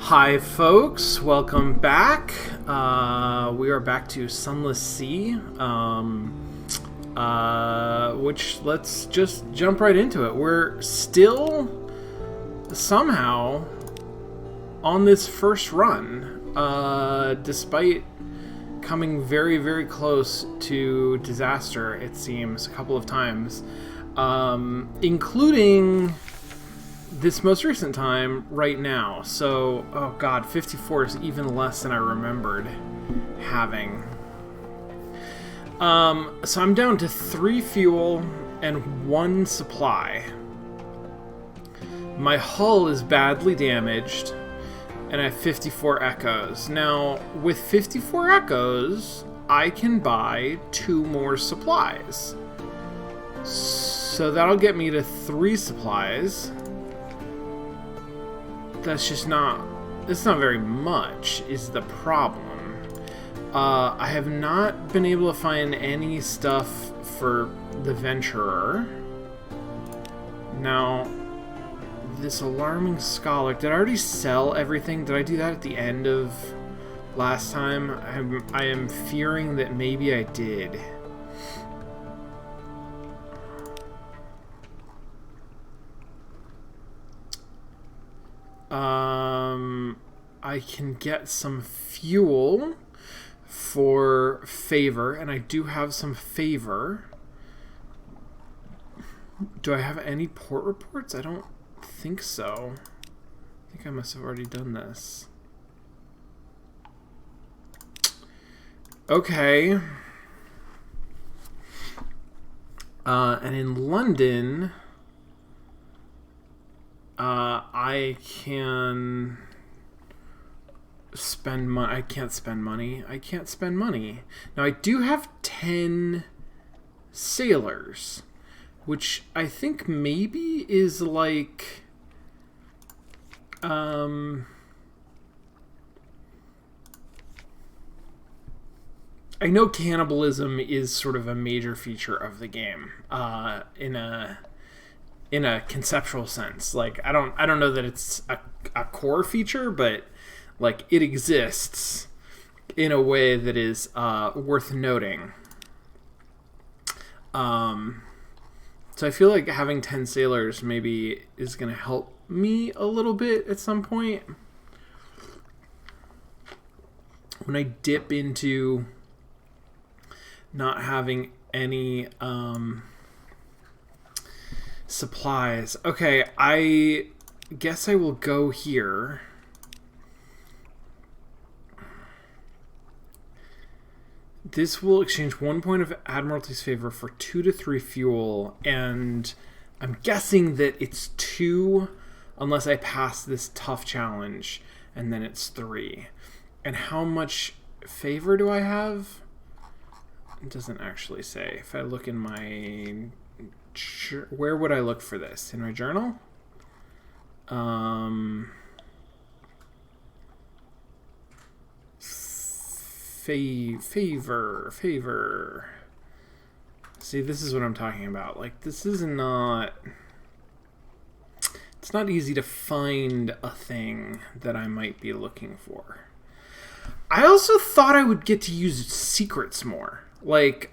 Hi folks, welcome back. We are back to Sunless Sea, which let's just jump right into it. We're still somehow on this first run, despite coming very, very close to disaster, it seems, a couple of times, including this most recent time right now. So, oh god, 54 is even less than I remembered having. So I'm down to 3 fuel and 1 supply. My hull is badly damaged, and I have 54 echoes. Now, with 54 echoes, I can buy 2 more supplies. So that'll get me to 3 supplies. That's just not... It's not very much, is the problem. I have not been able to find any stuff for the Venturer. Now, this Alarming Scholar... Did I already sell everything? Did I do that at the end of last time? I am fearing that maybe I did. I can get some fuel for favor, and I do have some favor. Do I have any port reports? I don't think so. I think I must have already done this. Okay. And in London... I can spend money. I can't spend money. I can't spend money. Now, I do have 10 sailors, which I think maybe is like... I know cannibalism is sort of a major feature of the game, in a conceptual sense. Like, I don't know that it's a core feature, but like it exists in a way that is worth noting. So I feel like having 10 sailors maybe is going to help me a little bit at some point when I dip into not having any supplies. Okay, I guess I will go here. This will exchange 1 point of Admiralty's favor for 2 to 3 fuel, and I'm guessing that it's 2 unless I pass this tough challenge, and then it's 3. And how much favor do I have? It doesn't actually say. If I look in my... Where would I look for this? In my journal? Favor. See, this is what I'm talking about. Like, this is not... It's not easy to find a thing that I might be looking for. I also thought I would get to use secrets more. Like,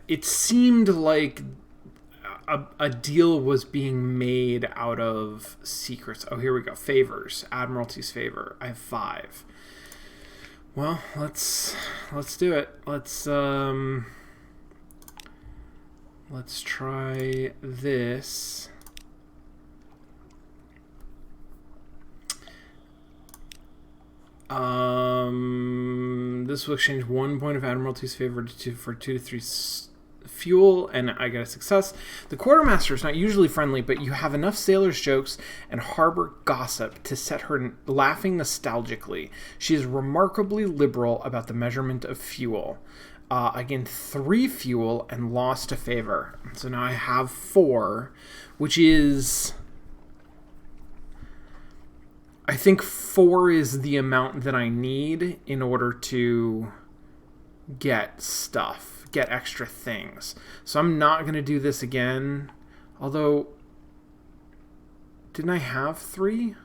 it seemed like a deal was being made out of secrets. Oh, here we go. Favors. Admiralty's favor. I have 5. Well, let's do it. Let's try this. This will exchange 1 point of Admiralty's favor for 2 to 3 fuel, and I get a success. The quartermaster is not usually friendly, but you have enough sailors' jokes and harbor gossip to set her laughing nostalgically. She is remarkably liberal about the measurement of fuel. Again, 3 fuel and lost to favor. So now I have 4, which is... I think 4 is the amount that I need in order to get stuff, get extra things. So I'm not going to do this again. Although Didn't I have 3?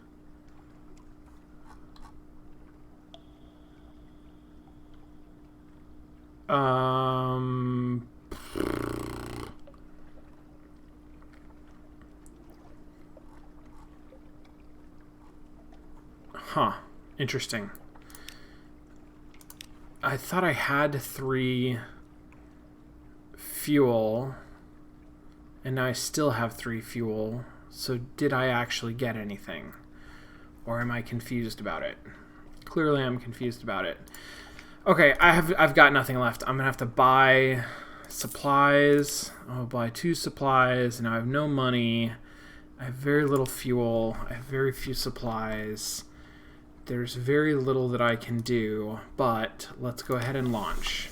Huh. Interesting. I thought I had 3 fuel, and now I still have 3 fuel. So did I actually get anything? Or am I confused about it? Clearly I'm confused about it. Okay, I've got nothing left. I'm gonna have to buy supplies. I'll buy 2 supplies, and I have no money. I have very little fuel. I have very few supplies. There's very little that I can do, but let's go ahead and launch.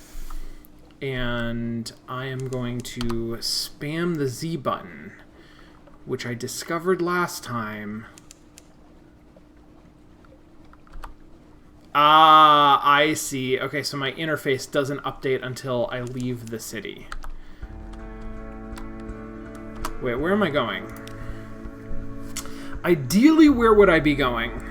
And I am going to spam the Z button, which I discovered last time. Ah, I see. Okay, so my interface doesn't update until I leave the city. Wait, where am I going? Ideally, where would I be going?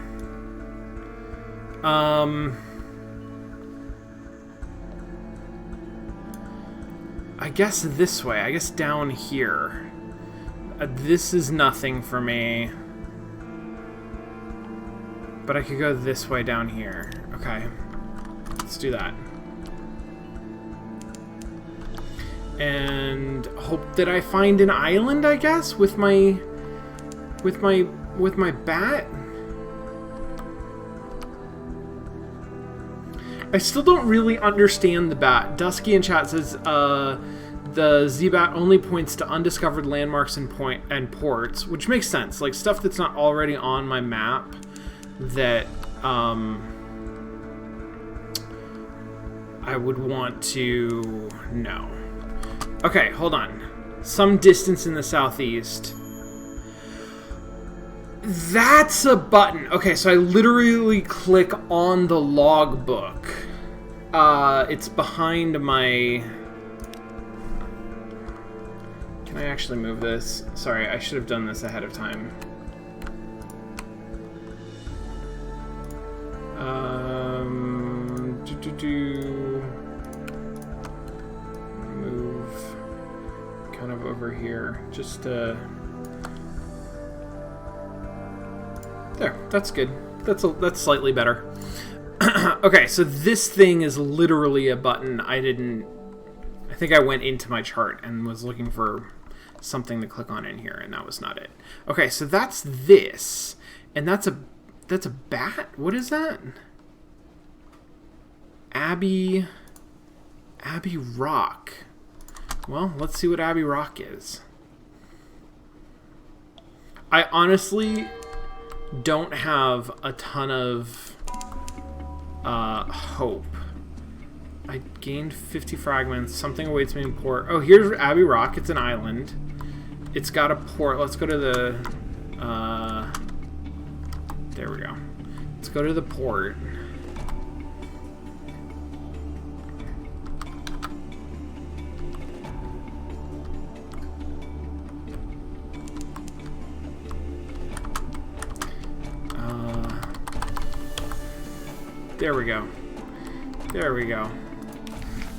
I guess this way. I guess down here. This is nothing for me. But I could go this way down here. Okay. Let's do that. And hope that I find an island, I guess, with my bat. I still don't really understand the bat. Dusky in chat says the Z-bat only points to undiscovered landmarks and ports, which makes sense. Like stuff that's not already on my map that I would want to know. Okay, hold on. Some distance in the southeast. That's a button. Okay, so I literally click on the logbook. It's behind my... Can I actually move this? Sorry, I should have done this ahead of time. Move kind of over here. Just there, that's good. That's slightly better. Okay, so this thing is literally a button. I think I went into my chart and was looking for something to click on in here, and that was not it. Okay, so that's this, and that's a bat. What is that? Abbey Rock. Well, let's see what Abbey Rock is. I honestly don't have a ton of hope. I gained 50 fragments. Something awaits me in port. Oh, here's Abbey Rock. It's an island. It's got a port. Let's go to the... there we go. Let's go to the port. There we go. There we go.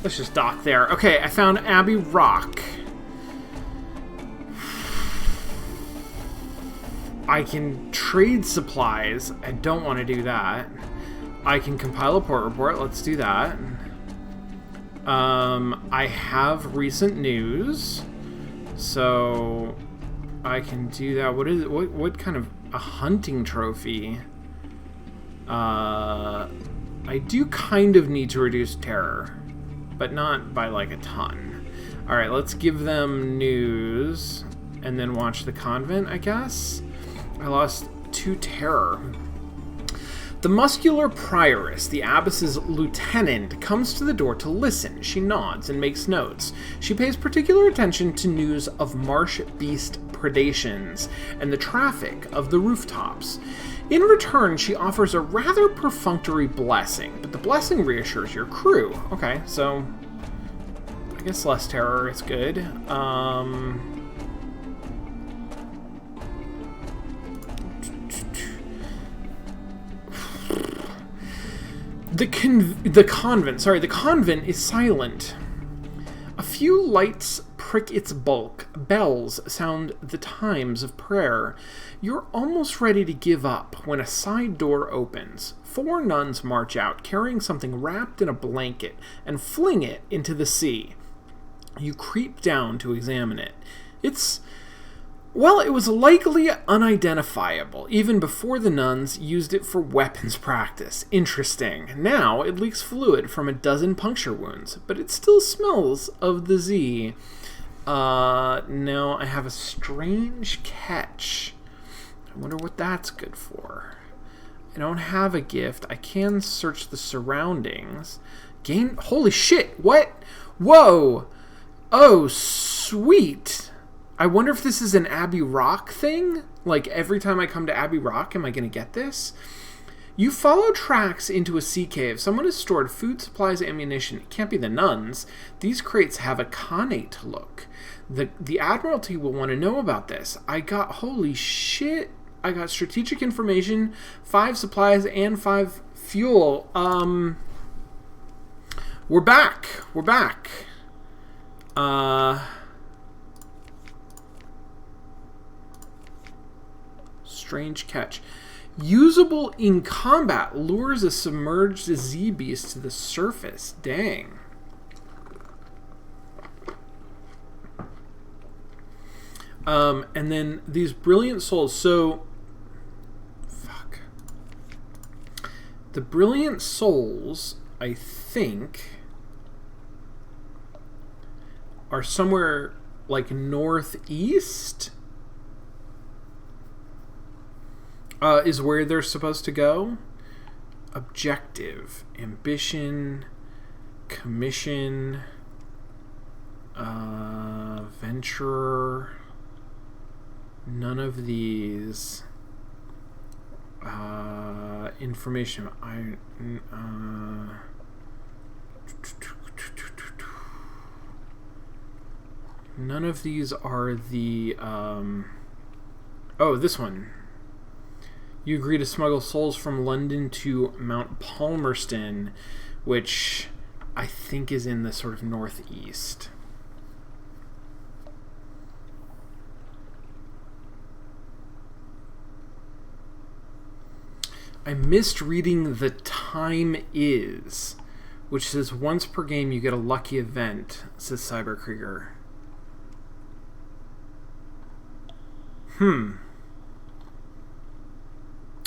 Let's just dock there. Okay, I found Abbey Rock. I can trade supplies. I don't want to do that. I can compile a port report. Let's do that. I have recent news, so I can do that. What is it? What kind of a hunting trophy? I do kind of need to reduce terror, but not by like a ton. All right, let's give them news and then watch the convent, I guess. I lost 2 terror. The muscular prioress, the abbess's lieutenant, comes to the door to listen. She nods and makes notes. She pays particular attention to news of marsh beast predations and the traffic of the rooftops. In return, she offers a rather perfunctory blessing, but the blessing reassures your crew. Okay, so I guess less terror is good. The convent. Sorry, the convent is silent. A few lights prick its bulk. Bells sound the times of prayer. You're almost ready to give up when a side door opens. 4 nuns march out, carrying something wrapped in a blanket, and fling it into the sea. You creep down to examine it. It was likely unidentifiable, even before the nuns used it for weapons practice. Interesting. Now it leaks fluid from a dozen puncture wounds, but it still smells of the Z. Now I have a strange catch. I wonder what that's good for. I don't have a gift. I can search the surroundings. Holy shit, what? Whoa! Oh, sweet! I wonder if this is an Abbey Rock thing? Like, every time I come to Abbey Rock, am I going to get this? You follow tracks into a sea cave. Someone has stored food, supplies, ammunition. It can't be the nuns. These crates have a connate look. The Admiralty will want to know about this. Holy shit. I got strategic information, 5 supplies, and 5 fuel. We're back. Strange catch. Usable in combat. Lures a submerged Z-beast to the surface. Dang. And then these brilliant souls. So, fuck. The brilliant souls, I think, are somewhere like northeast. Is where they're supposed to go. Objective, ambition, commission, venturer. None of these. Information. None of these are the. Oh, this one. You agree to smuggle souls from London to Mount Palmerston, which I think is in the sort of northeast. I missed reading the time is, which says once per game you get a lucky event, says Cyberkrieger.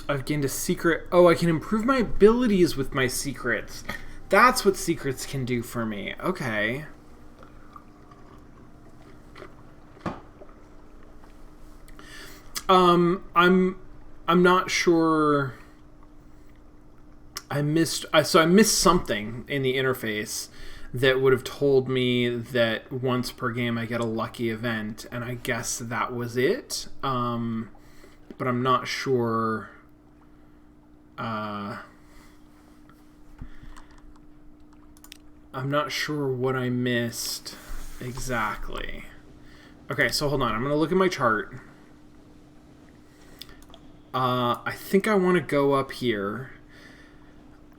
I've gained a secret. Oh, I can improve my abilities with my secrets. That's what secrets can do for me. Okay. I'm not sure. I missed something in the interface that would have told me that once per game I get a lucky event, and I guess that was it. But I'm not sure. I'm not sure what I missed exactly. Okay, so hold on. I'm going to look at my chart. I think I want to go up here.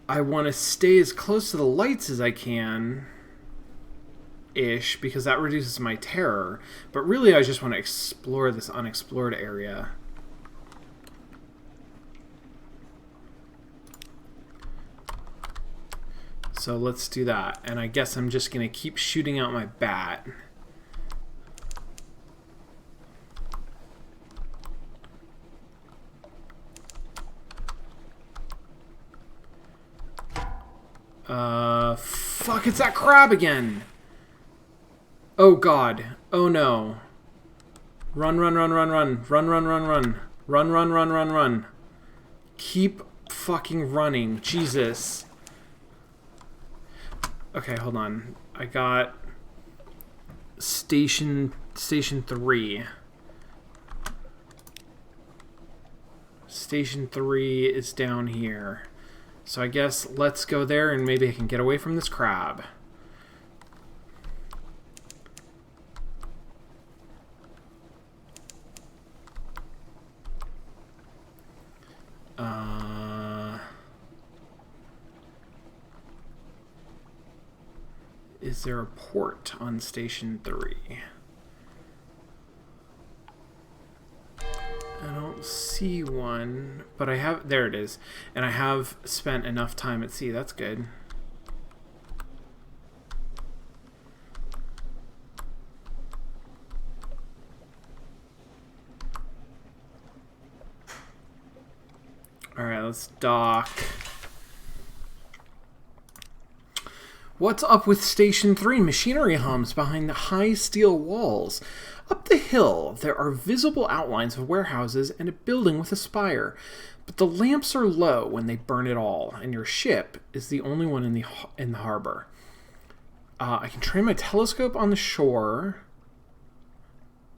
I want to stay as close to the lights as I can, ish, because that reduces my terror. But really, I just want to explore this unexplored area. So let's do that. And I guess I'm just going to keep shooting out my bat. Fuck, it's that crab again! Oh god. Oh no. Run, run, run, run, run. Run, run, run, run. Run, run, run, run, run. Keep fucking running. Jesus. Okay, hold on. I got Station 3. Station 3 is down here. So I guess let's go there and maybe I can get away from this crab. is there a port on Station 3? I don't see one, but I have... There it is. And I have spent enough time at sea. That's good. Alright, let's dock. What's up with Station 3? Machinery hums behind the high steel walls. Up the hill, there are visible outlines of warehouses and a building with a spire. But the lamps are low when they burn it all, and your ship is the only one in the harbor. I can train my telescope on the shore,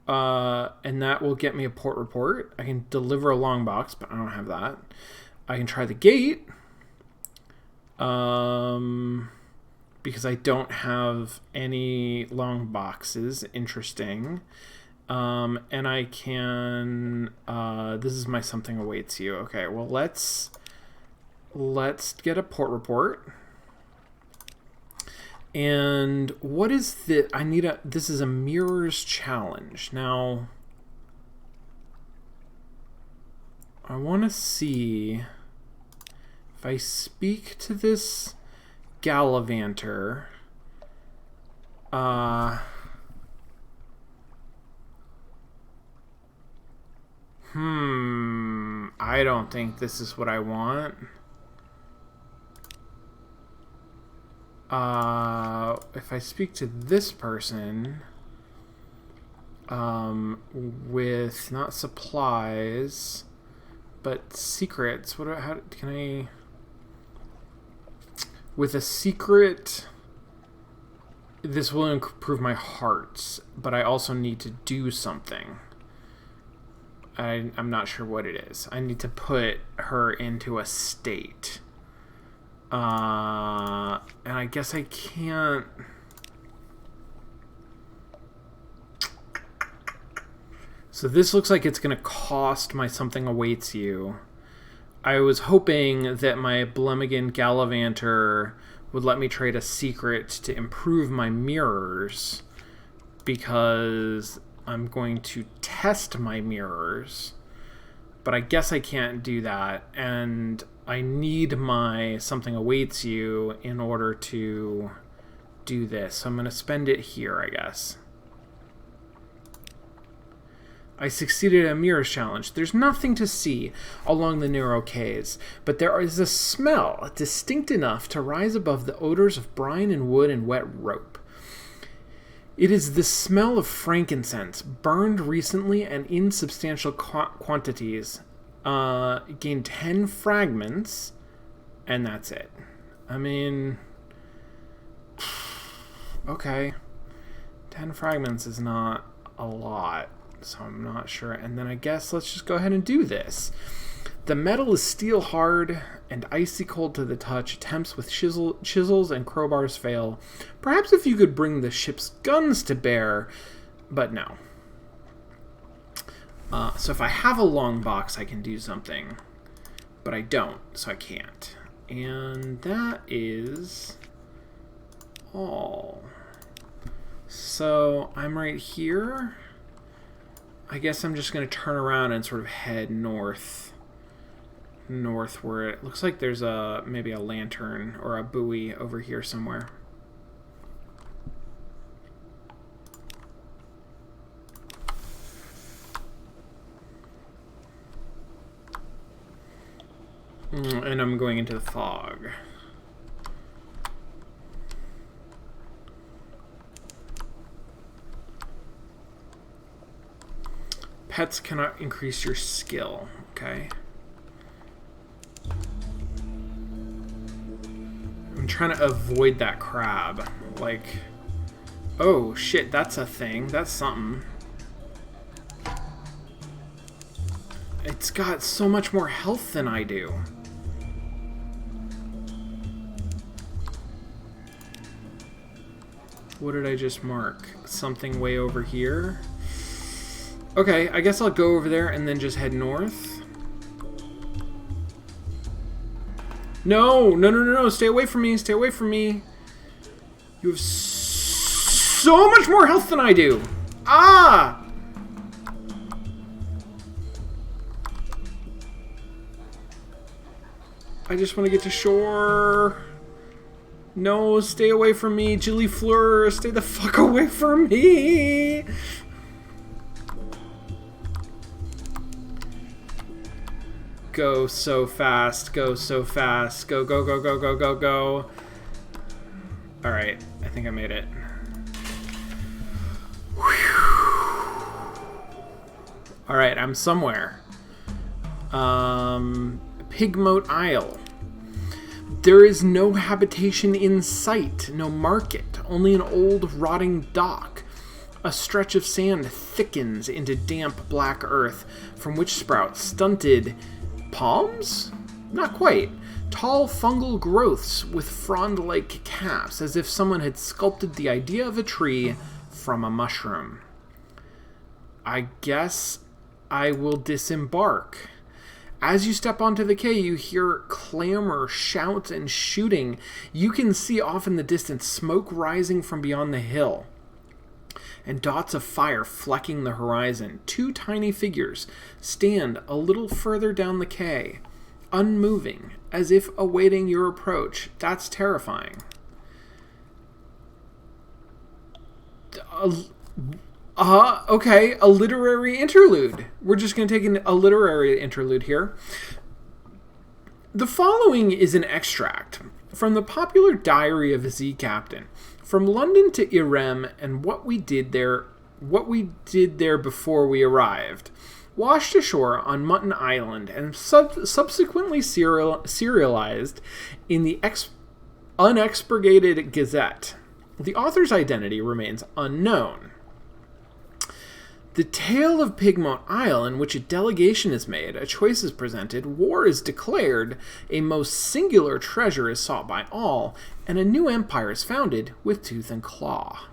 and that will get me a port report. I can deliver a long box, but I don't have that. I can try the gate. Because I don't have any long boxes. Interesting. And I can... this is my something awaits you. Okay, well, let's get a port report. And what is the... This is a mirrors challenge. Now, I want to see if I speak to this Gallivanter. I don't think this is what I want. If I speak to this person, with not supplies, but secrets. How can I? With a secret, this will improve my hearts, but I also need to do something. I'm not sure what it is. I need to put her into a state. And I guess I can't... So this looks like it's going to cost my something awaits you. I was hoping that my Blemigan Gallivanter would let me trade a secret to improve my mirrors, because I'm going to test my mirrors, but I guess I can't do that, and I need my something awaits you in order to do this, so I'm going to spend it here, I guess. I succeeded at a mirrors challenge. There's nothing to see along the narrow quays, but there is a smell distinct enough to rise above the odors of brine and wood and wet rope. It is the smell of frankincense, burned recently and in substantial quantities. Gained 10 fragments, and that's it. I mean, okay. 10 fragments is not a lot. So I'm not sure. And then I guess let's just go ahead and do this. The metal is steel hard and icy cold to the touch. Attempts with chisels and crowbars fail. Perhaps if you could bring the ship's guns to bear, but no. So if I have a long box, I can do something, but I don't, so I can't. And that is all. So I'm right here. I guess I'm just going to turn around and sort of head north where it looks like there's maybe a lantern or a buoy over here somewhere. And I'm going into the fog. Pets cannot increase your skill. Okay. I'm trying to avoid that crab. Like, oh shit, that's a thing. That's something. It's got so much more health than I do. What did I just mark? Something way over here? Okay, I guess I'll go over there and then just head north. No, no, no, no, no, stay away from me, stay away from me. You have so much more health than I do. Ah! I just want to get to shore. No, stay away from me. Gillifleur, stay the fuck away from me. Go so fast. Go so fast. Go, go, go, go, go, go, go. Alright, I think I made it. Alright, I'm somewhere. Pigmote Isle. There is no habitation in sight, no market, only an old rotting dock. A stretch of sand thickens into damp black earth, from which sprout stunted palms? Not quite. Tall fungal growths with frond-like caps, as if someone had sculpted the idea of a tree from a mushroom. I guess I will disembark. As you step onto the quay, you hear clamor, shouts, and shooting. You can see off in the distance smoke rising from beyond the hill, and dots of fire flecking the horizon. Two tiny figures stand a little further down the quay, unmoving, as if awaiting your approach. That's terrifying. Okay, a literary interlude. We're just going to take a literary interlude here. The following is an extract from the popular diary of a sea captain. From London to Irem and what we did there before we arrived. Washed ashore on Mutton Island and subsequently serialized in the Unexpurgated Gazette. The author's identity remains unknown. The tale of Pigmote Isle, in which a delegation is made, a choice is presented, war is declared, a most singular treasure is sought by all, and a new empire is founded with tooth and claw.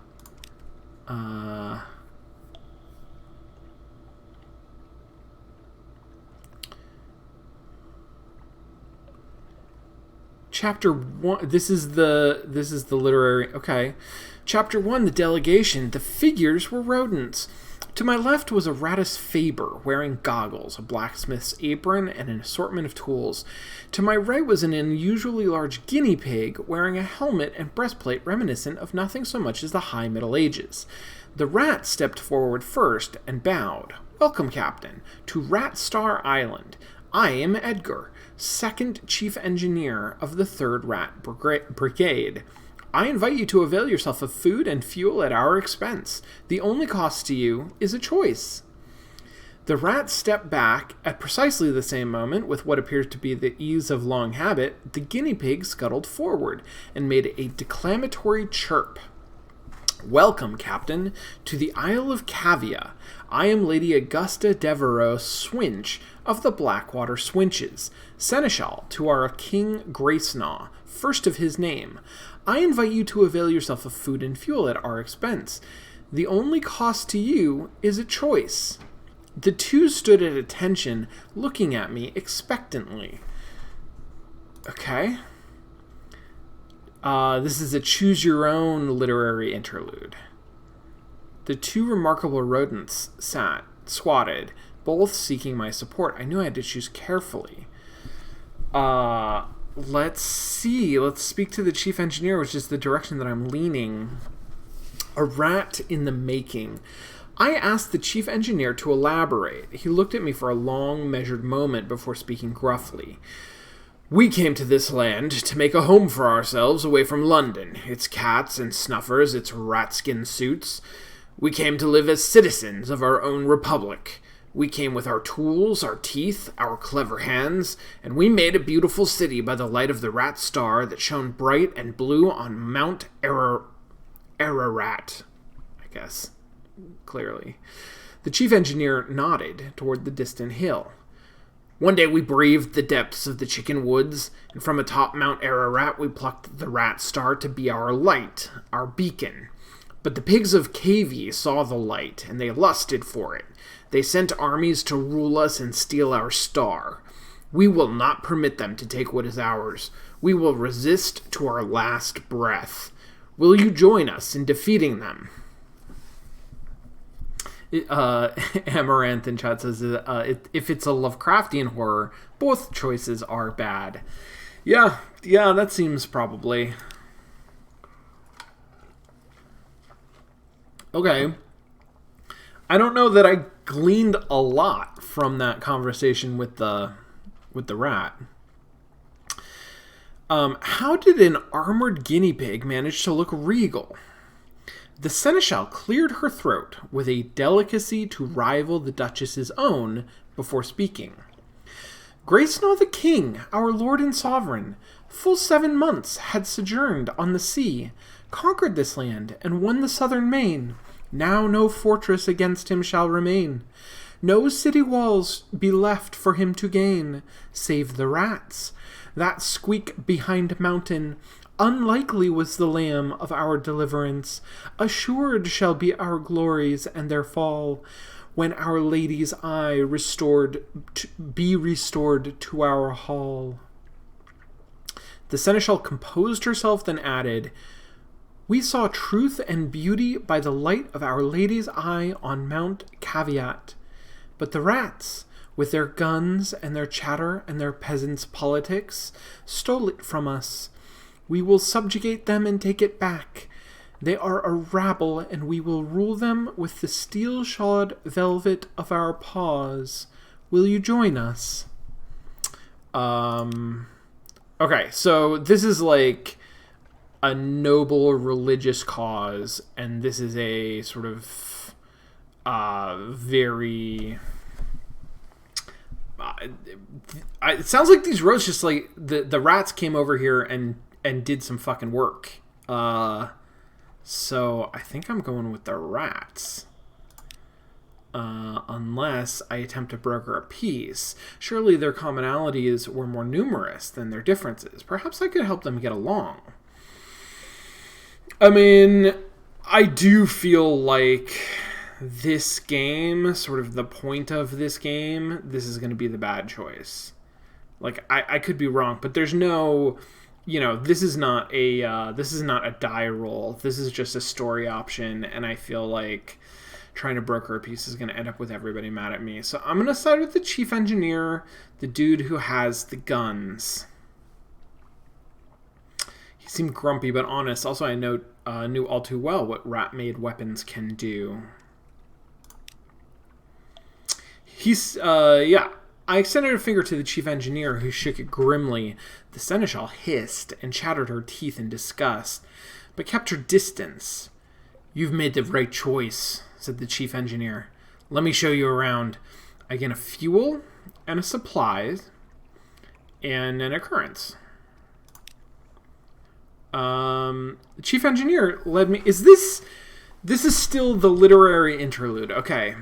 Chapter 1, this is the literary, okay. Chapter 1, the delegation, the figures were rodents. To my left was a Rattus Faber, wearing goggles, a blacksmith's apron, and an assortment of tools. To my right was an unusually large guinea pig, wearing a helmet and breastplate reminiscent of nothing so much as the High Middle Ages. The rat stepped forward first and bowed. "Welcome, Captain, to Rat Star Island. I am Edgar, second chief engineer of the 3rd Rat Brigade. I invite you to avail yourself of food and fuel at our expense. The only cost to you is a choice." The rat stepped back at precisely the same moment. With what appears to be the ease of long habit, the guinea pig scuttled forward and made a declamatory chirp. "Welcome, Captain, to the Isle of Cavia. I am Lady Augusta Devereux Swinch of the Blackwater Swinches, seneschal to our King Gracenaw, first of his name. I invite you to avail yourself of food and fuel at our expense. The only cost to you is a choice." The two stood at attention, looking at me expectantly. Okay. This is a choose-your-own literary interlude. The two remarkable rodents sat, squatted, both seeking my support. I knew I had to choose carefully. Let's see. Let's speak to the chief engineer, which is the direction that I'm leaning. A rat in the making. I asked the chief engineer to elaborate. He looked at me for a long, measured moment before speaking gruffly. "We came to this land to make a home for ourselves away from London, its cats and snuffers, its rat-skin suits. We came to live as citizens of our own republic. We came with our tools, our teeth, our clever hands, and we made a beautiful city by the light of the rat star that shone bright and blue on Mount Ararat, I guess, clearly." The chief engineer nodded toward the distant hill. "One day we braved the depths of the chicken woods, and from atop Mount Ararat we plucked the rat star to be our light, our beacon. But the pigs of Cavie saw the light, and they lusted for it. They sent armies to rule us and steal our star. We will not permit them to take what is ours. We will resist to our last breath. Will you join us in defeating them? Amaranth in chat says, if it's a Lovecraftian horror, both choices are bad. Yeah, that seems probably. Okay. I don't know that I gleaned a lot from that conversation with the rat. How did an armored guinea pig manage to look regal? The seneschal cleared her throat with a delicacy to rival the Duchess's own before speaking. Gracenough the king, our lord and sovereign, full 7 months had sojourned on the sea, conquered this land, and won the southern main. Now no fortress against him shall remain. No city walls be left for him to gain, save the rats that squeak behind mountain. Unlikely was the lamb of our deliverance. Assured shall be our glories and their fall, when our lady's eye be restored to our hall. The seneschal composed herself, then added, We saw truth and beauty by the light of our lady's eye on Mount Caveat. But the rats, with their guns and their chatter and their peasants' politics, stole it from us. We will subjugate them and take it back. They are a rabble, and we will rule them with the steel-shod velvet of our paws. Will you join us? Okay, so this is like a noble religious cause, and this is a sort of very... it sounds like these roads just like the rats came over here and did some fucking work. So I think I'm going with the rats. Unless I attempt to broker a peace. Surely their commonalities were more numerous than their differences. Perhaps I could help them get along. I mean, I do feel like this game, sort of the point of this game, this is going to be the bad choice. Like, I could be wrong, but there's no... this is not a die roll. This is just a story option, and I feel like trying to broker a piece is going to end up with everybody mad at me. So I'm going to side with the chief engineer, the dude who has the guns. He seemed grumpy but honest. Also, I knew all too well what rat-made weapons can do. I extended a finger to the chief engineer, who shook it grimly. The seneschal hissed and chattered her teeth in disgust, but kept her distance. You've made the right choice, said the chief engineer. Let me show you around. I get a fuel and a supplies and an occurrence. The chief engineer led me... This is still the literary interlude. Okay.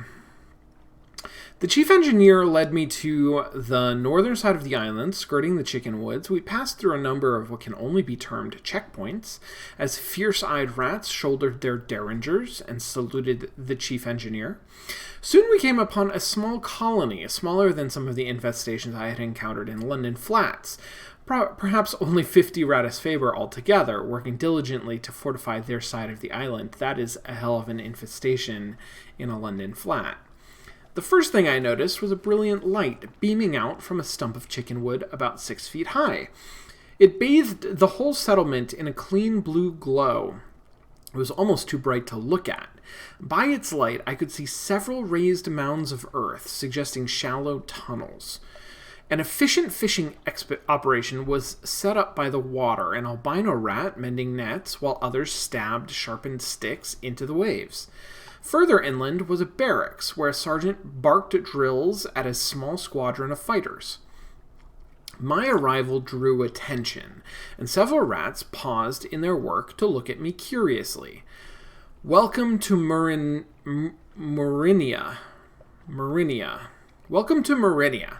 The chief engineer led me to the northern side of the island, skirting the chicken woods. We passed through a number of what can only be termed checkpoints, as fierce-eyed rats shouldered their derringers and saluted the chief engineer. Soon we came upon a small colony, smaller than some of the infestations I had encountered in London flats. Perhaps only 50 Ratus Faber altogether, working diligently to fortify their side of the island. That is a hell of an infestation in a London flat. The first thing I noticed was a brilliant light beaming out from a stump of chicken wood about 6 feet high. It bathed the whole settlement in a clean blue glow. It was almost too bright to look at. By its light, I could see several raised mounds of earth, suggesting shallow tunnels. An efficient fishing operation was set up by the water, an albino rat mending nets, while others stabbed sharpened sticks into the waves. Further inland was a barracks, where a sergeant barked at drills at a small squadron of fighters. My arrival drew attention, and several rats paused in their work to look at me curiously. Welcome to Merinia. Welcome to Merinia,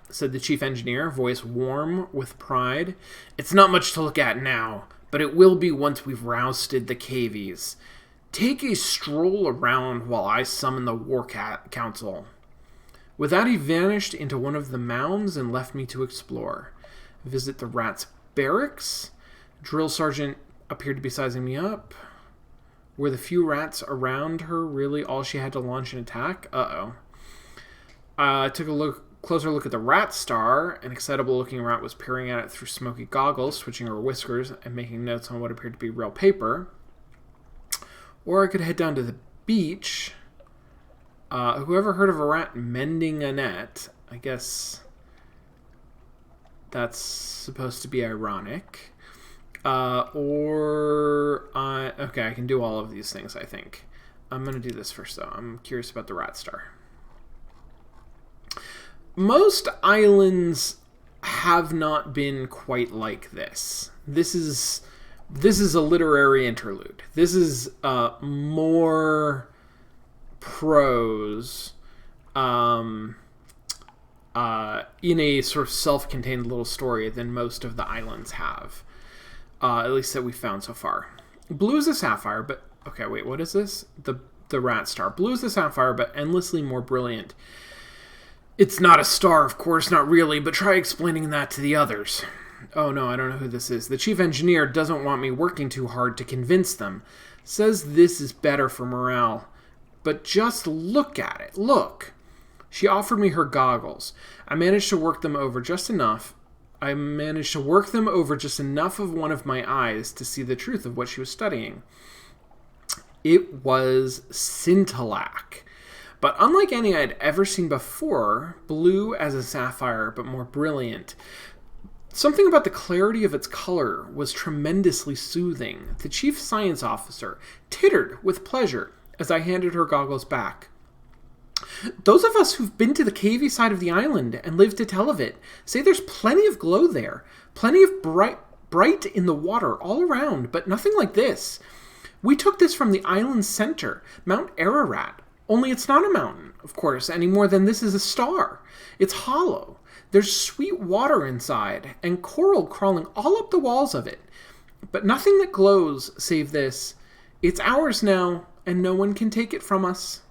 said the chief engineer, voice warm with pride. It's not much to look at now, but it will be once we've rousted the cavies. Take a stroll around while I summon the war council. With that, he vanished into one of the mounds and left me to explore. Visit the rats' barracks. Drill sergeant appeared to be sizing me up. Were the few rats around her really all she had to launch an attack? Uh-oh. I took a closer look at the rat star. An excitable-looking rat was peering at it through smoky goggles, switching her whiskers and making notes on what appeared to be real paper. Or I could head down to the beach. Whoever heard of a rat mending a net? I guess that's supposed to be ironic. Okay, I can do all of these things, I think. I'm going to do this first, though. I'm curious about the rat star. Most islands have not been quite like this. This is a literary interlude. This is more prose in a sort of self-contained little story than most of the islands have. At least that we've found so far. Blue is the sapphire, but... Okay, wait, what is this? The rat star. Blue is the sapphire, but endlessly more brilliant. It's not a star, of course, not really, but try explaining that to the others. Oh no, I don't know who this is. The chief engineer doesn't want me working too hard to convince them. Says this is better for morale. But just look at it. Look. She offered me her goggles. I managed to work them over just enough of one of my eyes to see the truth of what she was studying. It was scintillac. But unlike any I'd ever seen before, blue as a sapphire, but more brilliant. Something about the clarity of its color was tremendously soothing. The chief science officer tittered with pleasure as I handed her goggles back. Those of us who've been to the cavey side of the island and lived to tell of it say there's plenty of glow there, plenty of bright in the water all around, but nothing like this. We took this from the island's center, Mount Ararat. Only it's not a mountain, of course, any more than this is a star. It's hollow. There's sweet water inside, and coral crawling all up the walls of it. But nothing that glows save this. It's ours now, and no one can take it from us.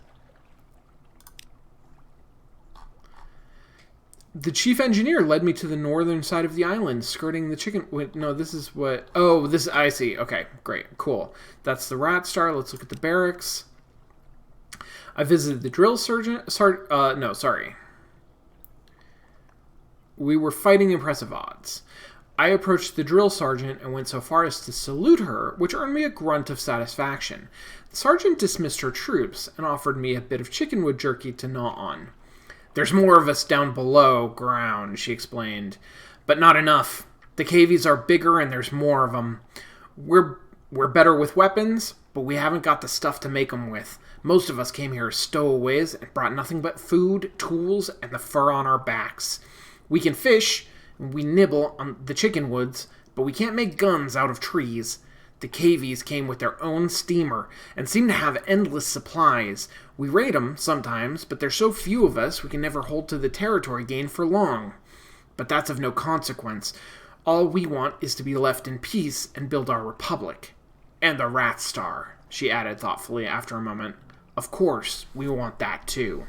The chief engineer led me to the northern side of the island, skirting the chicken... Wait, no, this is what... Oh, this... I see. Okay, great. Cool. That's the rat star. Let's look at the barracks. I visited the drill sergeant... We were fighting impressive odds. I approached the drill sergeant and went so far as to salute her, which earned me a grunt of satisfaction. The sergeant dismissed her troops and offered me a bit of chickenwood jerky to gnaw on. There's more of us down below ground, she explained. But not enough. The cavies are bigger and there's more of them. We're better with weapons, but we haven't got the stuff to make them with. Most of us came here as stowaways and brought nothing but food, tools, and the fur on our backs. We can fish, and we nibble on the chicken woods, but we can't make guns out of trees. The cavies came with their own steamer and seem to have endless supplies. We raid them sometimes, but there's so few of us we can never hold to the territory gained for long. But that's of no consequence. All we want is to be left in peace and build our republic. And the rat star, she added thoughtfully after a moment. Of course, we want that too.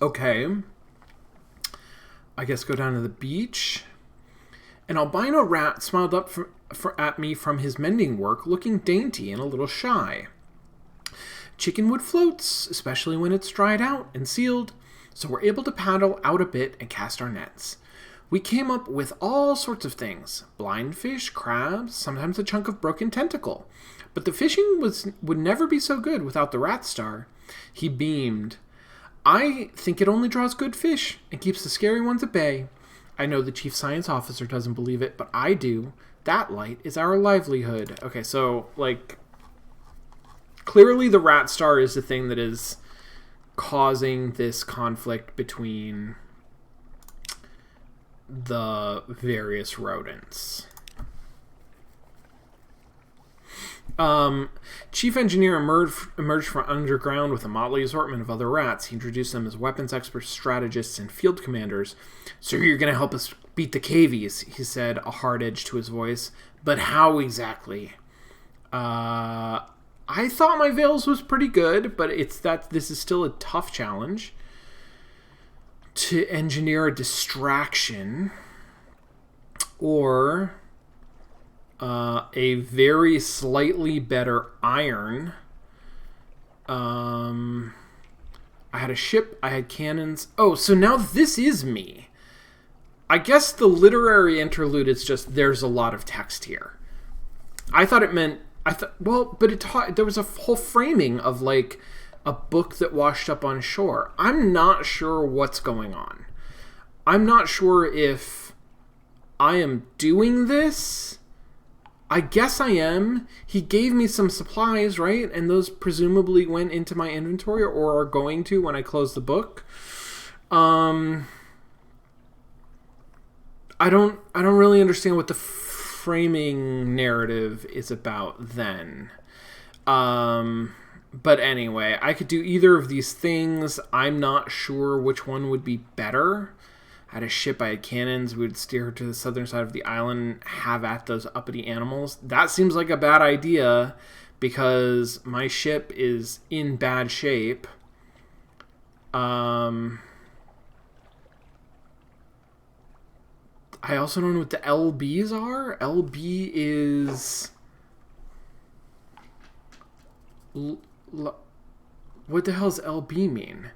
Okay. I guess go down to the beach. An albino rat smiled up at me from his mending work, looking dainty and a little shy. Chickenwood floats, especially when it's dried out and sealed, so we're able to paddle out a bit and cast our nets. We came up with all sorts of things. Blind fish, crabs, sometimes a chunk of broken tentacle. But the fishing would never be so good without the rat star. He beamed. I think it only draws good fish and keeps the scary ones at bay. I know the chief science officer doesn't believe it, but I do. That light is our livelihood. Okay, so, clearly the rat star is the thing that is causing this conflict between the various rodents. Chief engineer emerged from underground with a motley assortment of other rats. He introduced them as weapons experts, strategists, and field commanders. So you're going to help us beat the cavies, he said, a hard edge to his voice. But how exactly? I thought my veils was pretty good, but this is still a tough challenge. to engineer a distraction, or a very slightly better iron. I had a ship, I had cannons. Oh, so now this is me. I guess the literary interlude is just there's a lot of text here. I thought it meant there was a whole framing of like a book that washed up on shore. I'm not sure what's going on. I'm not sure if I am doing this. I guess I am. He gave me some supplies, right? And those presumably went into my inventory or are going to when I close the book. I don't really understand what the framing narrative is about then. But anyway, I could do either of these things. I'm not sure which one would be better. I had a ship, I had cannons. We would steer her to the southern side of the island, have at those uppity animals. That seems like a bad idea because my ship is in bad shape. I also don't know what the LBs are. LB is... what the hell does LB mean?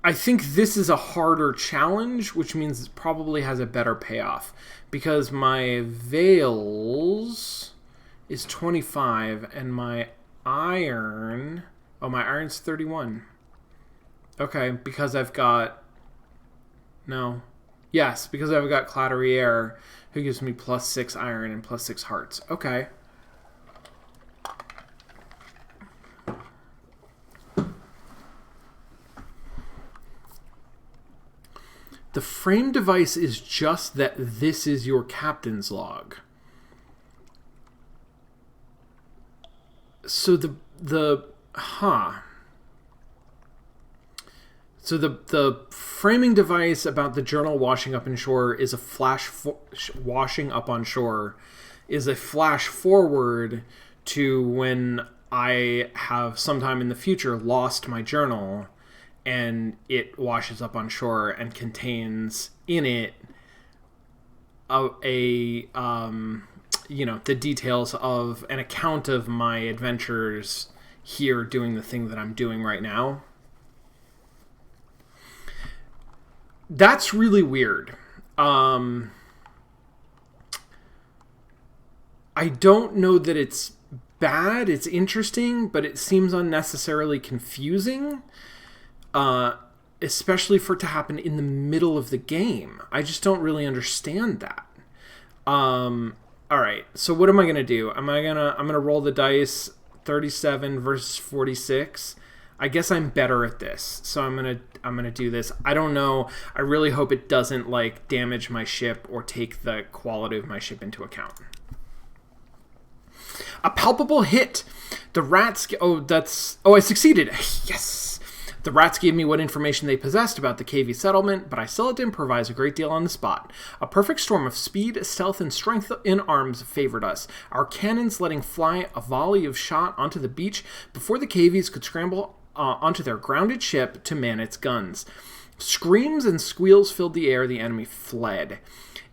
I think this is a harder challenge, which means it probably has a better payoff. Because my Veils is 25, and my iron... oh, my iron's 31. Okay, because I've got... no. Yes, because I've got Clateriere, who gives me +6 iron and +6 hearts. Okay. The frame device is just that this is your captain's log. So the framing device about the journal washing up on shore is a washing up on shore is a flash forward to when I have sometime in the future lost my journal, and it washes up on shore and contains in it the details of an account of my adventures here doing the thing that I'm doing right now. That's really weird. I don't know that it's bad. It's interesting, but it seems unnecessarily confusing. Especially for it to happen in the middle of the game. I just don't really understand that. All right, so what am I gonna do? I'm gonna roll the dice. 37 versus 46. I guess I'm better at this, so I'm gonna do this. I don't know. I really hope it doesn't like damage my ship or take the quality of my ship into account. A palpable hit. The rats. I succeeded. Yes. The rats gave me what information they possessed about the KV settlement, but I still had to improvise a great deal on the spot. A perfect storm of speed, stealth, and strength in arms favored us, our cannons letting fly a volley of shot onto the beach before the KVs could scramble onto their grounded ship to man its guns. Screams and squeals filled the air. The enemy fled.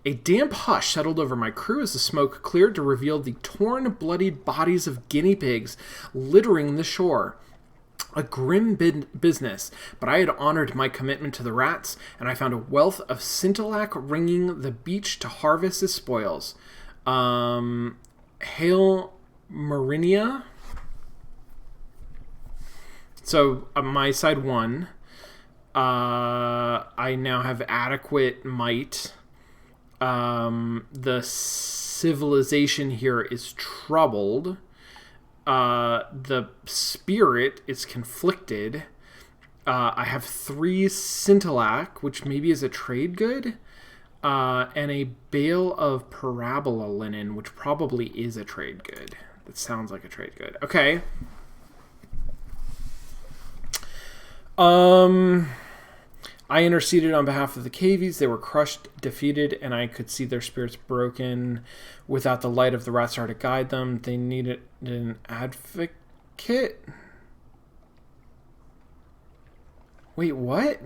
A damp hush settled over my crew as the smoke cleared to reveal the torn, bloodied bodies of guinea pigs littering the shore. A grim business, but I had honored my commitment to the rats, and I found a wealth of scintillac ringing the beach to harvest as spoils. Hail Marinia. So my side won. I now have adequate might. The civilization here is troubled. The spirit is conflicted. I have 3 scintillac, which maybe is a trade good, and a bale of parabola linen, which probably is a trade good. That sounds like a trade good. Okay. I interceded on behalf of the cavies. They were crushed, defeated, and I could see their spirits broken without the light of the rat star to guide them. They needed an advocate? Wait, what?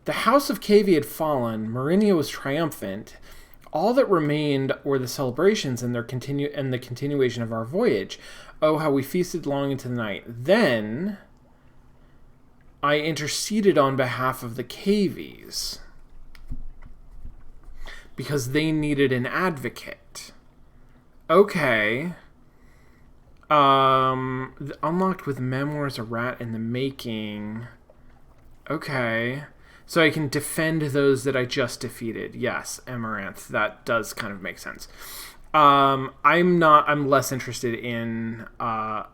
The house of Cavie had fallen. Marinia was triumphant. All that remained were the celebrations and the continuation of our voyage. Oh, how we feasted long into the night. Then I interceded on behalf of the Cavies because they needed an advocate. Okay. Unlocked with memoirs, a rat in the making. Okay. So I can defend those that I just defeated. Yes, Amaranth. That does kind of make sense. I'm less interested in Albino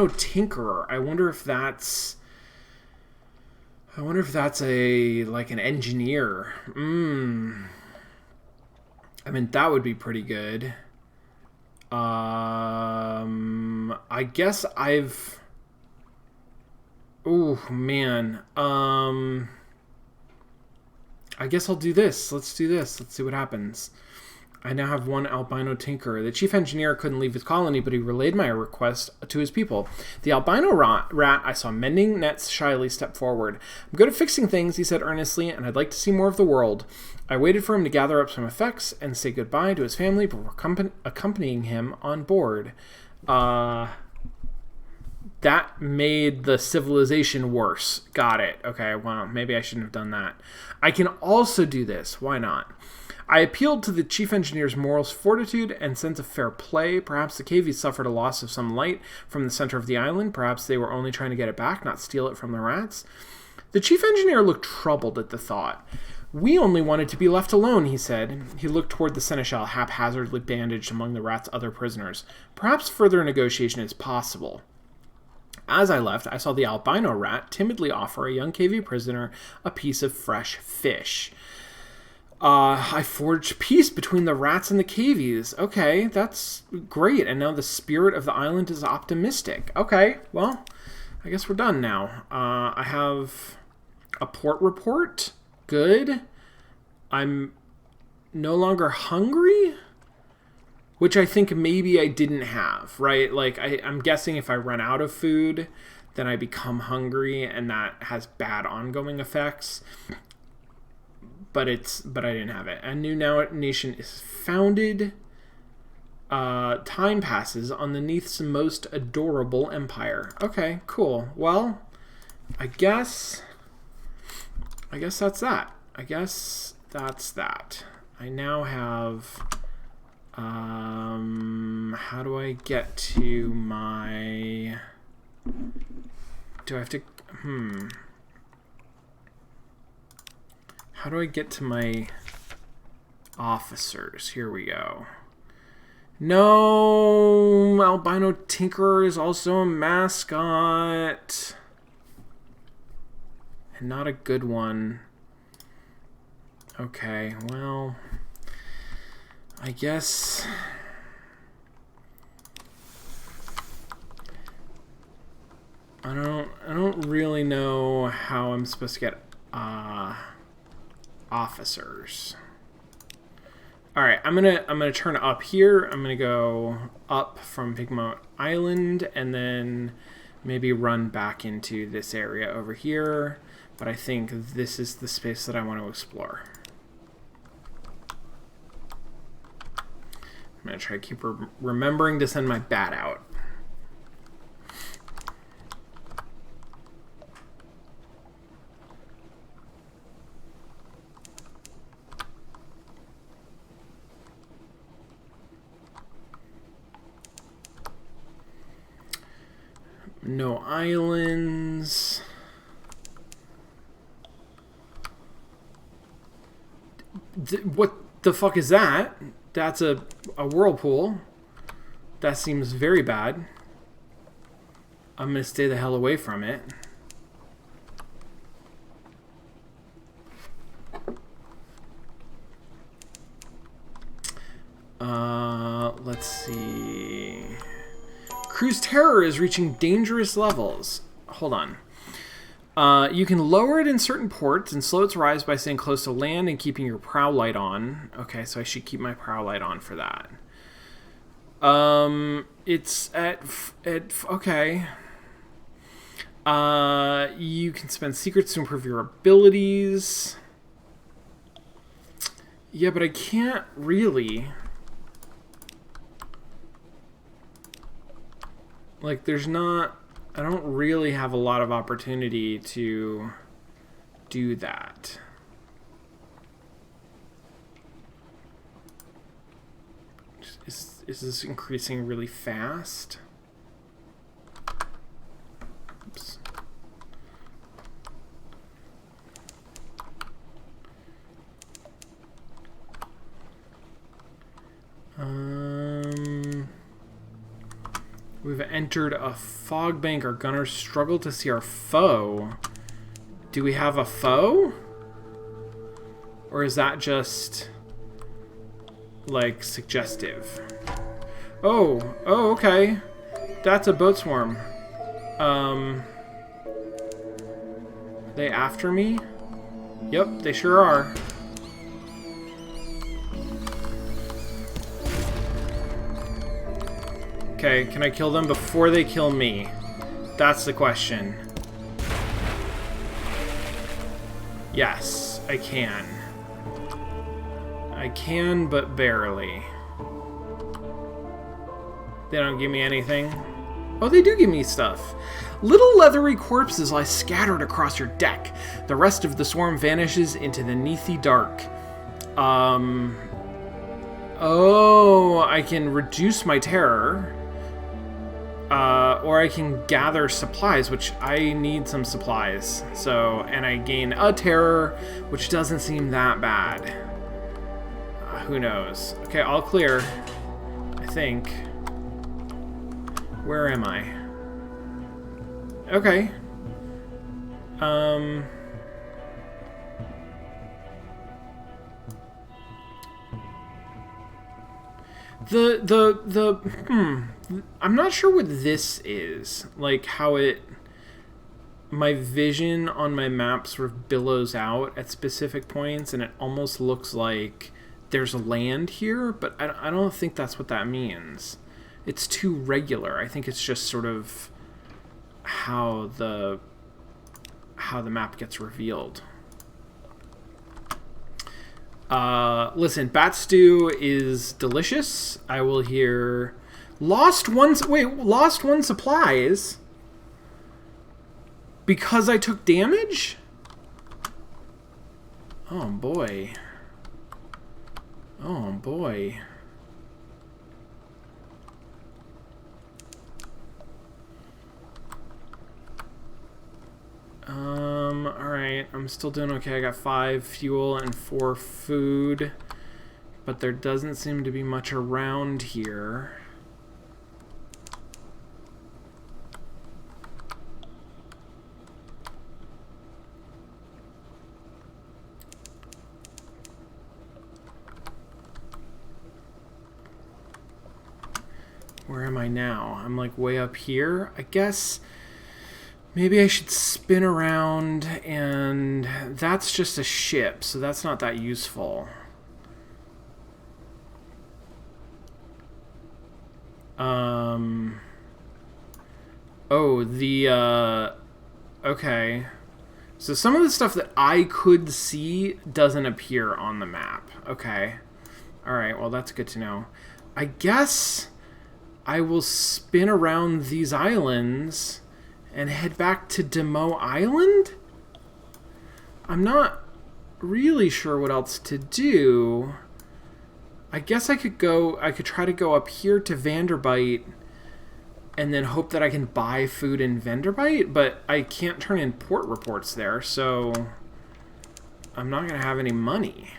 Tinkerer. I wonder if that's an engineer. I mean, that would be pretty good. I guess oh man. I guess I'll do this. Let's do this. Let's see what happens. I now have one albino tinkerer. The chief engineer couldn't leave his colony, but he relayed my request to his people. The albino rat I saw mending nets shyly stepped forward. I'm good at fixing things, he said earnestly, and I'd like to see more of the world. I waited for him to gather up some effects and say goodbye to his family before accompanying him on board. That made the civilization worse. Got it. Okay, well, maybe I shouldn't have done that. I can also do this. Why not? I appealed to the chief engineer's moral fortitude and sense of fair play. Perhaps the cavies suffered a loss of some light from the center of the island. Perhaps they were only trying to get it back, not steal it from the rats. The chief engineer looked troubled at the thought. We only wanted to be left alone, he said. He looked toward the seneschal, haphazardly bandaged among the rat's other prisoners. Perhaps further negotiation is possible. As I left, I saw the albino rat timidly offer a young cavie prisoner a piece of fresh fish. I forged peace between the rats and the cavies. Okay, that's great. And now the spirit of the island is optimistic. Okay, well, I guess we're done now. I have a port report. Good. I'm no longer hungry, which I think maybe I didn't have, right? Like, I'm guessing if I run out of food, then I become hungry, and that has bad ongoing effects. But I didn't have it. A new nation is founded. Time passes on the Neath's most adorable empire. Okay, cool. Well, I guess that's that. I guess that's that. I now have... how do I get to my... Do I have to... How do I get to my officers? Here we go. No! Albino Tinkerer is also a mascot. And not a good one. Okay, well... I guess... I don't really know how I'm supposed to get officers. All right, I'm gonna turn up here. I'm gonna go up from Pigmo Island and then maybe run back into this area over here. But I think this is the space that I want to explore. I'm gonna try to keep remembering to send my bat out. No islands. What the fuck is that? That's a whirlpool. That seems very bad. I'm gonna stay the hell away from it. Let's see. Cruise terror is reaching dangerous levels. Hold on. You can lower it in certain ports and slow its rise by staying close to land and keeping your prow light on. Okay, so I should keep my prow light on for that. It's at okay. You can spend secrets to improve your abilities. Yeah, but I can't really. Like, there's not... I don't really have a lot of opportunity to do that. Is this increasing really fast? Oops. We've entered a fog bank. Our gunners struggle to see our foe. Do we have a foe? Or is that just, like, suggestive? Oh, okay. That's a boat swarm. Are they after me? Yep, they sure are. Okay, can I kill them before they kill me? That's the question. Yes, I can. I can, but barely. They don't give me anything. Oh, they do give me stuff. Little leathery corpses lie scattered across your deck. The rest of the swarm vanishes into the neathy dark. Oh, I can reduce my terror. Or I can gather supplies, which I need some supplies. So, and I gain a terror, which doesn't seem that bad. Who knows? Okay, all clear. I think. Where am I? Okay. I'm not sure what this is. Like, how my vision on my map sort of billows out at specific points, and it almost looks like there's land here, but I don't think that's what that means. It's too regular. I think it's just sort of how the map gets revealed. Listen, bat stew is delicious. I will hear lost one supplies because I took damage? Oh boy. Oh boy. Alright, I'm still doing okay. I got 5 fuel and 4 food, but there doesn't seem to be much around here. Where am I now? I'm like way up here, I guess. Maybe I should spin around, and that's just a ship, so that's not that useful. Okay. So some of the stuff that I could see doesn't appear on the map. Okay. Alright, well that's good to know. I guess I will spin around these islands and head back to Demo Island? I'm not really sure what else to do. I guess I could try to go up here to Vanderbite and then hope that I can buy food in Vanderbite, but I can't turn in port reports there, so I'm not going to have any money.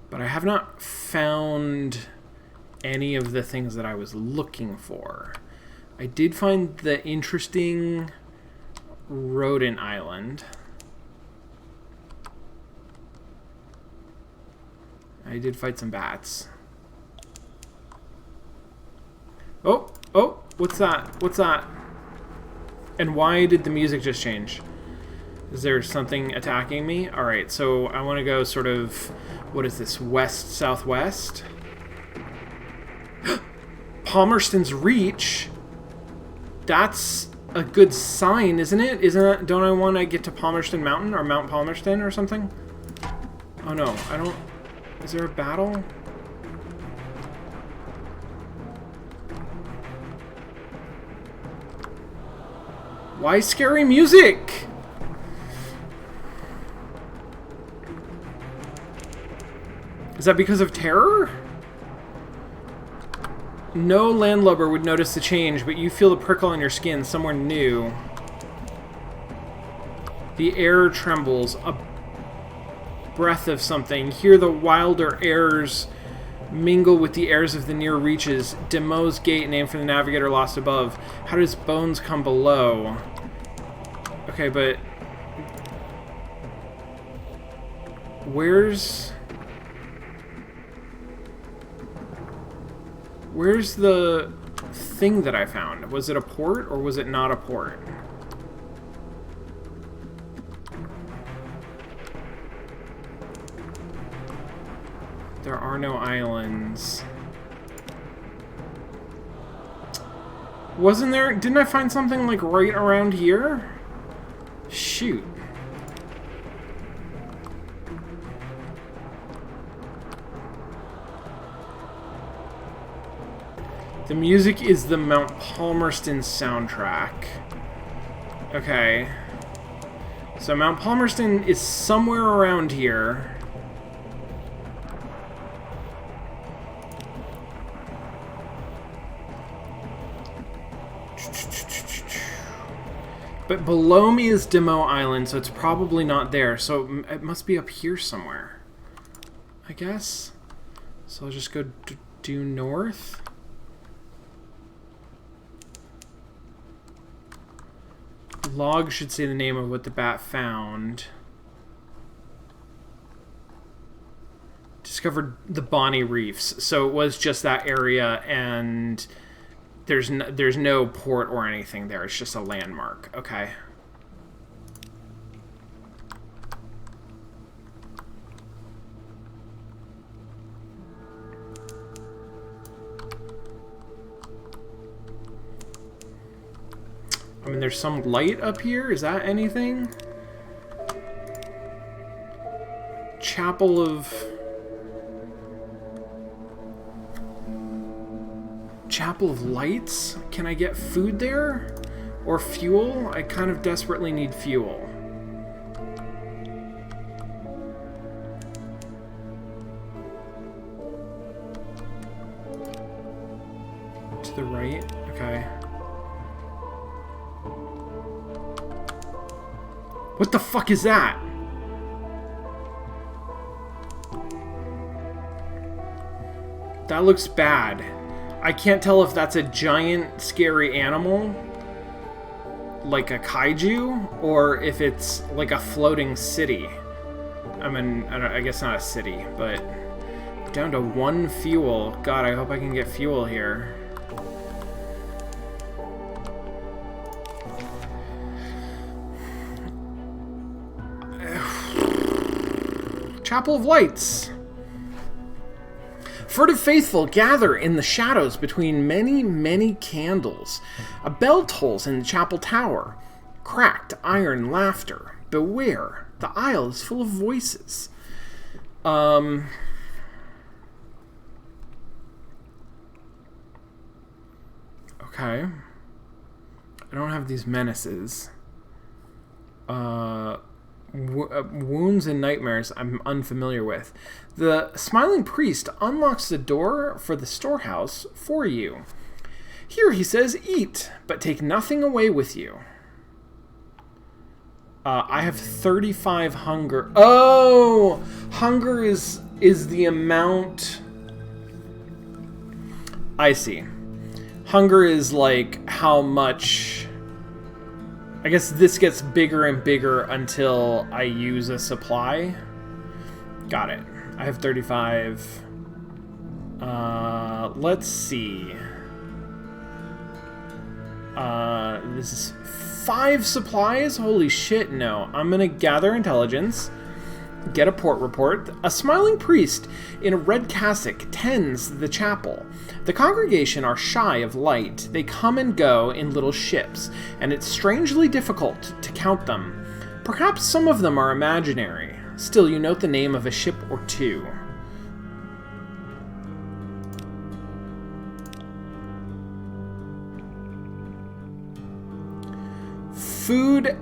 But I have not found any of the things that I was looking for. I did find the interesting rodent island. I did fight some bats. Oh, oh, what's that? What's that? And why did the music just change? Is there something attacking me? Alright, so I want to go sort of, what is this, west-southwest? Palmerston's Reach? That's a good sign, isn't it? Don't I want to get to Palmerston Mountain or Mount Palmerston or something? Oh no, I don't... Is there a battle? Why scary music? Is that because of terror? No landlubber would notice the change, but you feel the prickle on your skin, somewhere new. The air trembles, a breath of something. Hear the wilder airs mingle with the airs of the near reaches. Demo's Gate, named for the navigator lost above. How does bones come below? Okay, but... Where's the thing that I found? Was it a port or was it not a port? There are no islands. Wasn't there? Didn't I find something like right around here? Shoot. The music is the Mount Palmerston soundtrack. Okay. So Mount Palmerston is somewhere around here. But below me is Demo Island, so it's probably not there. So it must be up here somewhere, I guess. So I'll just go due north. Log should say the name of what the bat found. Discovered the Bonnie Reefs. So it was just that area, and there's no port or anything there. It's just a landmark. Okay. I mean, there's some light up here. Is that anything? Chapel of Lights? Can I get food there? Or fuel? I kind of desperately need fuel. To the right? Okay. What the fuck is that? That looks bad. I can't tell if that's a giant, scary animal, like a kaiju, or if it's like a floating city. I mean, I guess not a city, but down to 1 fuel. God, I hope I can get fuel here. Chapel of Lights. Furtive faithful gather in the shadows between many, many candles. A bell tolls in the chapel tower. Cracked iron laughter. Beware, the aisle is full of voices. Okay. I don't have these menaces. Wounds and nightmares I'm unfamiliar with. The smiling priest unlocks the door for the storehouse for you. Here, he says, eat, but take nothing away with you. I have 35 hunger. Oh! Hunger is the amount... I see. Hunger is like how much... I guess this gets bigger and bigger until I use a supply. Got it. I have 35. Let's see. This is 5 supplies? Holy shit, no. I'm gonna gather intelligence, get a port report. A smiling priest in a red cassock tends the chapel. The congregation are shy of light. They come and go in little ships, and it's strangely difficult to count them. Perhaps some of them are imaginary. Still, you note the name of a ship or two. Food.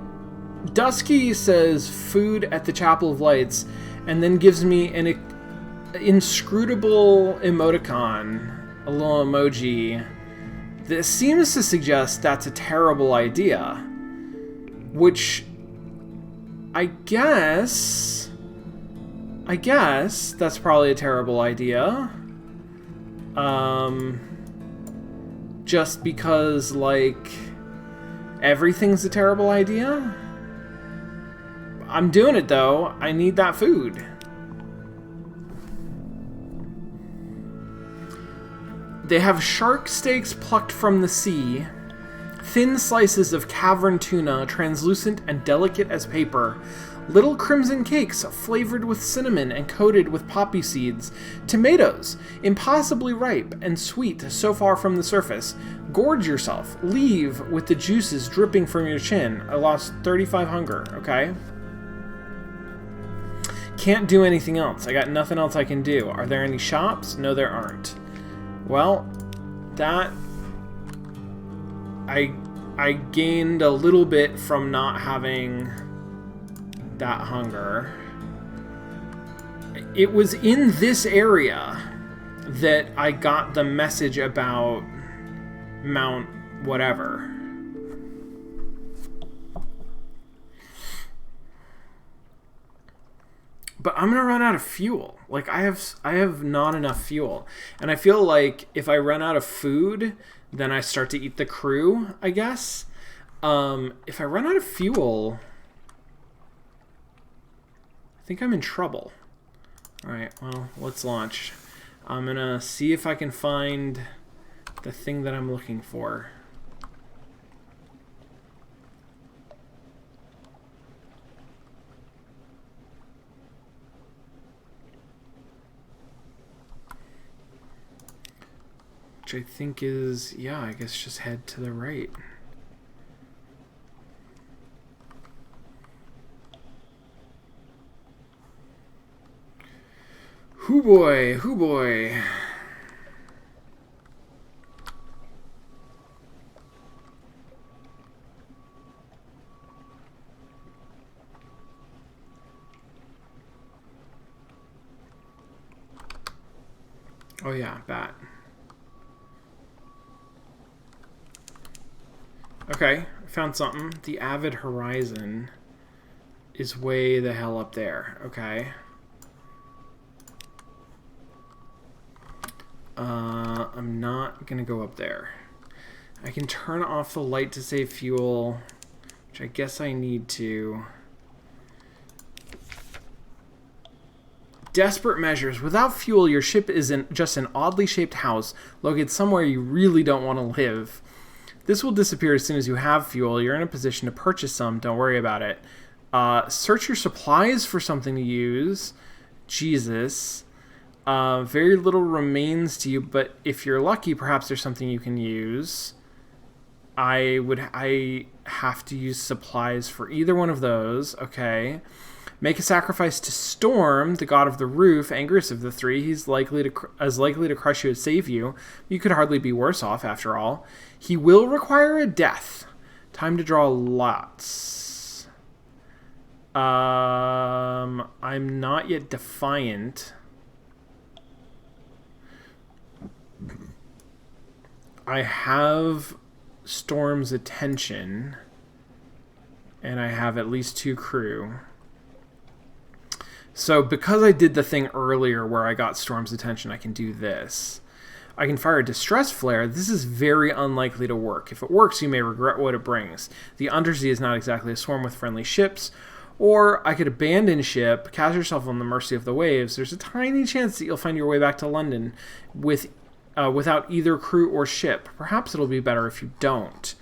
Dusky says food at the Chapel of Lights, and then gives me an inscrutable emoticon, a little emoji. This seems to suggest that's a terrible idea, which I guess that's probably a terrible idea. Just because, like, everything's a terrible idea? I'm doing it, though. I need that food. They have shark steaks plucked from the sea, thin slices of cavern tuna, translucent and delicate as paper, little crimson cakes flavored with cinnamon and coated with poppy seeds, tomatoes, impossibly ripe and sweet so far from the surface. Gorge yourself. Leave with the juices dripping from your chin. I lost 35 hunger, okay? Can't do anything else. I got nothing else I can do. Are there any shops? No, there aren't. Well, that... I gained a little bit from not having that hunger. It was in this area that I got the message about Mount whatever. But I'm gonna run out of fuel. Like, I have not enough fuel. And I feel like if I run out of food, then I start to eat the crew, I guess. If I run out of fuel, I think I'm in trouble. Alright, well, let's launch. I'm gonna see if I can find the thing that I'm looking for. Which I think is, yeah, I guess just head to the right. Hoo boy, hoo boy. Oh yeah, bat. Okay, I found something. The Avid Horizon is way the hell up there. Okay. I'm not gonna go up there. I can turn off the light to save fuel, which I guess I need to. Desperate measures. Without fuel, your ship is just an oddly shaped house located somewhere you really don't want to live. This will disappear as soon as you have fuel. You're in a position to purchase some. Don't worry about it. Search your supplies for something to use. Jesus. Very little remains to you, but if you're lucky, perhaps there's something you can use. I have to use supplies for either one of those. Okay. Make a sacrifice to Storm, the god of the roof, angriest of the three. He's likely to crush you as save you. You could hardly be worse off, after all. He will require a death. Time to draw lots. I'm not yet defiant. I have Storm's attention, and I have at least 2 crew. So because I did the thing earlier where I got Storm's attention, I can do this. I can fire a distress flare. This is very unlikely to work. If it works, you may regret what it brings. The Undersea is not exactly a swarm with friendly ships. Or I could abandon ship, cast yourself on the mercy of the waves. There's a tiny chance that you'll find your way back to London without either crew or ship. Perhaps it'll be better if you don't.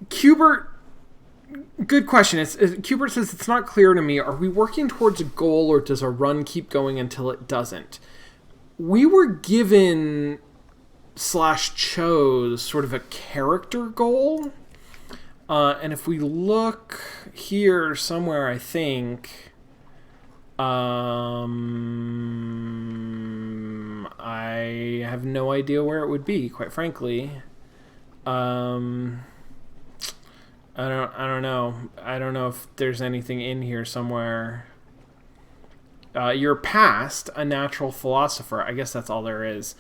Cubert, good question. Cubert says, it's not clear to me. Are we working towards a goal, or does our run keep going until it doesn't? We were given / chose sort of a character goal. And if we look here somewhere, I think... I have no idea where it would be, quite frankly. I don't know. I don't know if there's anything in here somewhere. You're past a natural philosopher. I guess that's all there is.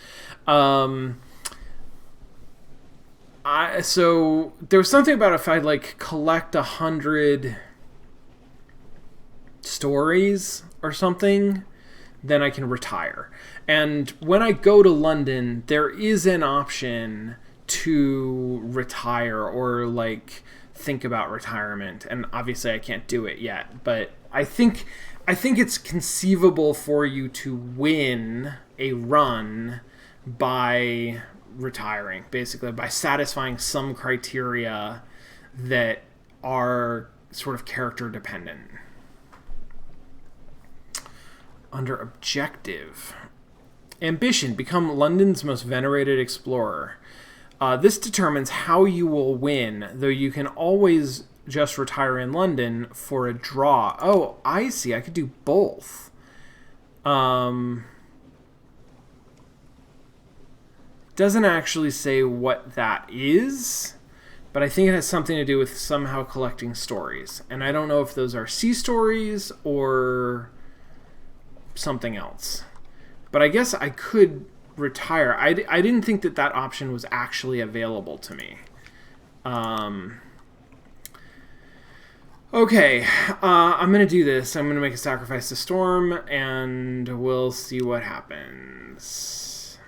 So there was something about if I like collect 100 stories or something, then I can retire. And when I go to London, there is an option to retire or like think about retirement. And obviously I can't do it yet, but I think it's conceivable for you to win a run by retiring, basically by satisfying some criteria that are sort of character dependent. Under objective, ambition, become London's most venerated explorer. This determines how you will win, though you can always just retire in London for a draw. Oh, I see. I could do both. Doesn't actually say what that is, but I think it has something to do with somehow collecting stories. And I don't know if those are sea stories or something else. But I guess I could retire. I didn't think that option was actually available to me. Okay, I'm going to do this. I'm going to make a sacrifice to Storm, and we'll see what happens.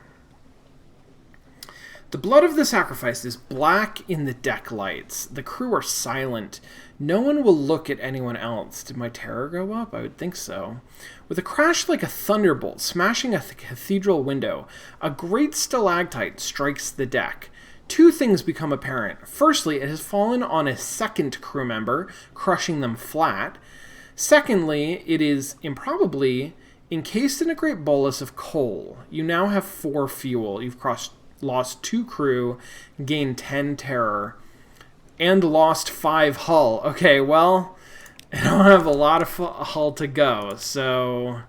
The blood of the sacrifice is black in the deck lights. The crew are silent. No one will look at anyone else. Did my terror go up? I would think so. With a crash like a thunderbolt smashing a cathedral window, a great stalactite strikes the deck. Two things become apparent. Firstly, it has fallen on a second crew member, crushing them flat. Secondly, it is improbably encased in a great bolus of coal. You now have 4 fuel. You've lost 2 crew, gained 10 terror, and lost 5 hull. Okay, well, I don't have a lot of hull to go, so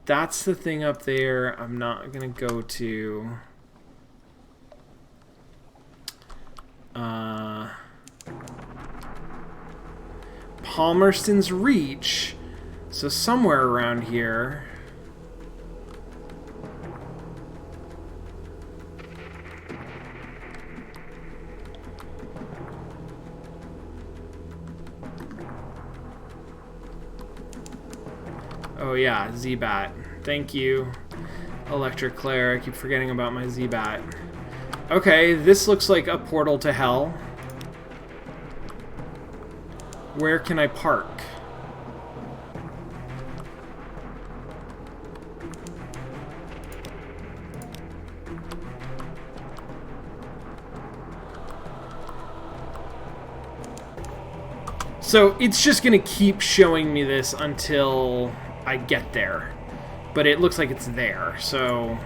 that's the thing up there. I'm not going to go to... Palmerston's Reach, so somewhere around here. Oh yeah, Z-Bat. Thank you, Electric Claire. I keep forgetting about my Z-Bat. Okay, this looks like a portal to hell. Where can I park? So it's just going to keep showing me this until I get there. But it looks like it's there, so...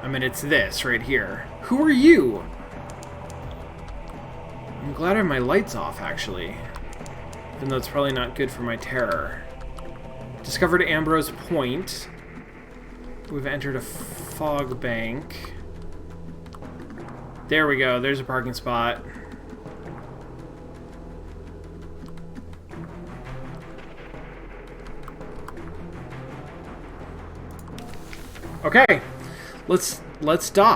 I mean, it's this right here. Who are you? I'm glad I have my lights off, actually. Even though it's probably not good for my terror. Discovered Ambrose Point. We've entered a fog bank. There we go. There's a parking spot. Okay. Let's dock.